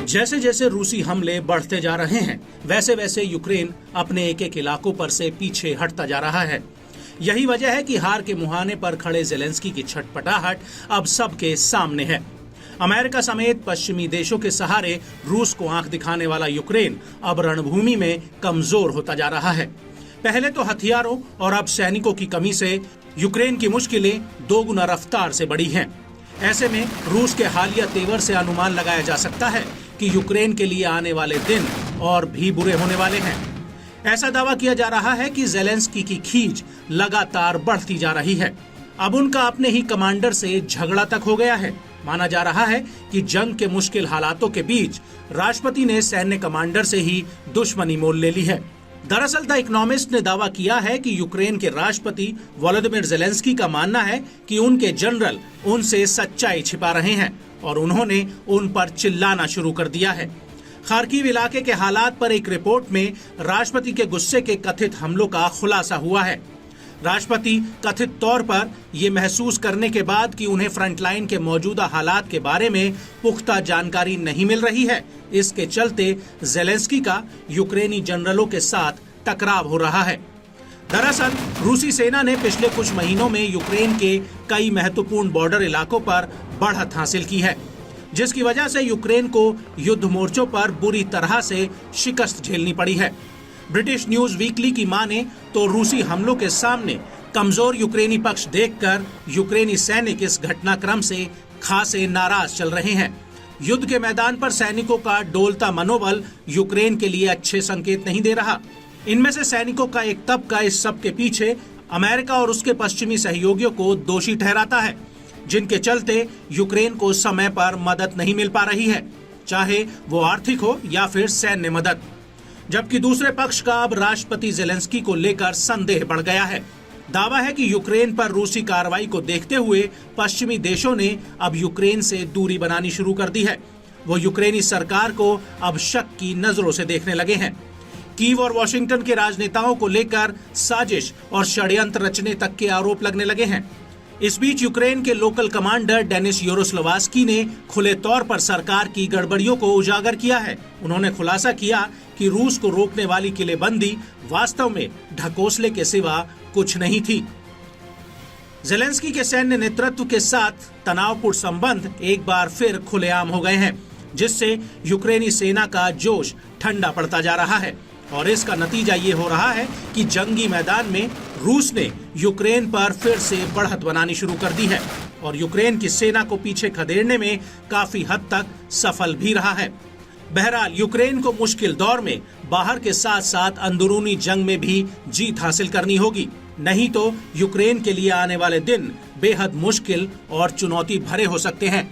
जैसे जैसे रूसी हमले बढ़ते जा रहे हैं, वैसे वैसे यूक्रेन अपने एक एक इलाकों पर से पीछे हटता जा रहा है। यही वजह है कि हार के मुहाने पर खड़े ज़ेलेंस्की की छटपटाहट अब सबके सामने है। अमेरिका समेत पश्चिमी देशों के सहारे रूस को आंख दिखाने वाला यूक्रेन अब रणभूमि में कमजोर होता जा रहा है। पहले तो हथियारों और अब सैनिकों की कमी से यूक्रेन की मुश्किलें दोगुना रफ्तार से बढ़ी हैं। ऐसे में रूस के हालिया तेवर से अनुमान लगाया जा सकता है कि यूक्रेन के लिए आने वाले दिन और भी बुरे होने वाले हैं। ऐसा दावा किया जा रहा है कि ज़ेलेंस्की की खींच लगातार बढ़ती जा रही है। अब उनका अपने ही कमांडर से झगड़ा तक हो गया है। माना जा रहा है कि जंग के मुश्किल हालातों के बीच राष्ट्रपति ने सैन्य कमांडर से ही दुश्मनी मोल ले ली है। दरअसल द इकोनॉमिस्ट ने दावा किया है कि यूक्रेन के राष्ट्रपति वोलोदिमीर ज़ेलेंस्की का मानना है कि उनके जनरल उनसे सच्चाई छिपा रहे हैं और उन्होंने उन पर चिल्लाना शुरू कर दिया है। खार्किव इलाके के हालात पर एक रिपोर्ट में राष्ट्रपति के गुस्से के कथित हमलों का खुलासा हुआ है। राष्ट्रपति कथित तौर पर ये महसूस करने के बाद कि उन्हें फ्रंटलाइन के मौजूदा हालात के बारे में पुख्ता जानकारी नहीं मिल रही है, इसके चलते ज़ेलेंस्की का यूक्रेनी जनरलों के साथ टकराव हो रहा है। दरअसल रूसी सेना ने पिछले कुछ महीनों में यूक्रेन के कई महत्वपूर्ण बॉर्डर इलाकों पर बढ़त हासिल की है, जिसकी वजह से यूक्रेन को युद्ध मोर्चों पर बुरी तरह से शिकस्त झेलनी पड़ी है। ब्रिटिश न्यूज वीकली की माने तो रूसी हमलों के सामने कमजोर यूक्रेनी पक्ष देखकर यूक्रेनी सैनिक इस घटनाक्रम से खासे नाराज चल रहे हैं। युद्ध के मैदान पर सैनिकों का डोलता मनोबल यूक्रेन के लिए अच्छे संकेत नहीं दे रहा। इनमें से सैनिकों का एक तबका इस सब के पीछे अमेरिका और उसके पश्चिमी सहयोगियों को दोषी ठहराता है, जिनके चलते यूक्रेन को समय पर मदद नहीं मिल पा रही है, चाहे वो आर्थिक हो या फिर सैन्य मदद। जबकि दूसरे पक्ष का अब राष्ट्रपति ज़ेलेंस्की को लेकर संदेह बढ़ गया है। दावा है कि यूक्रेन पर रूसी कार्रवाई को देखते हुए पश्चिमी देशों ने अब यूक्रेन से दूरी बनानी शुरू कर दी है। वो यूक्रेनी सरकार को अब शक की नजरों से देखने लगे हैं। कीव और वॉशिंगटन के राजनेताओं को लेकर साजिश और षड्यंत्र रचने तक के आरोप लगने लगे हैं। इस बीच यूक्रेन के लोकल कमांडर डेनिस यारोस्लावस्की ने खुले तौर पर सरकार की गड़बड़ियों को उजागर किया है। उन्होंने खुलासा किया कि रूस को रोकने वाली किलेबंदी वास्तव में ढकोसले के सिवा कुछ नहीं थी। ज़ेलेंस्की के सैन्य नेतृत्व के साथ तनावपूर्ण संबंध एक बार फिर खुलेआम हो गए हैं, जिससे यूक्रेनी सेना का जोश ठंडा पड़ता जा रहा है और इसका नतीजा ये हो रहा है कि जंगी मैदान में रूस ने यूक्रेन पर फिर से बढ़त बनानी शुरू कर दी है और यूक्रेन की सेना को पीछे खदेड़ने में काफी हद तक सफल भी रहा है। बहरहाल यूक्रेन को मुश्किल दौर में बाहर के साथ साथ अंदरूनी जंग में भी जीत हासिल करनी होगी, नहीं तो यूक्रेन के लिए आने वाले दिन बेहद मुश्किल और चुनौती भरे हो सकते हैं।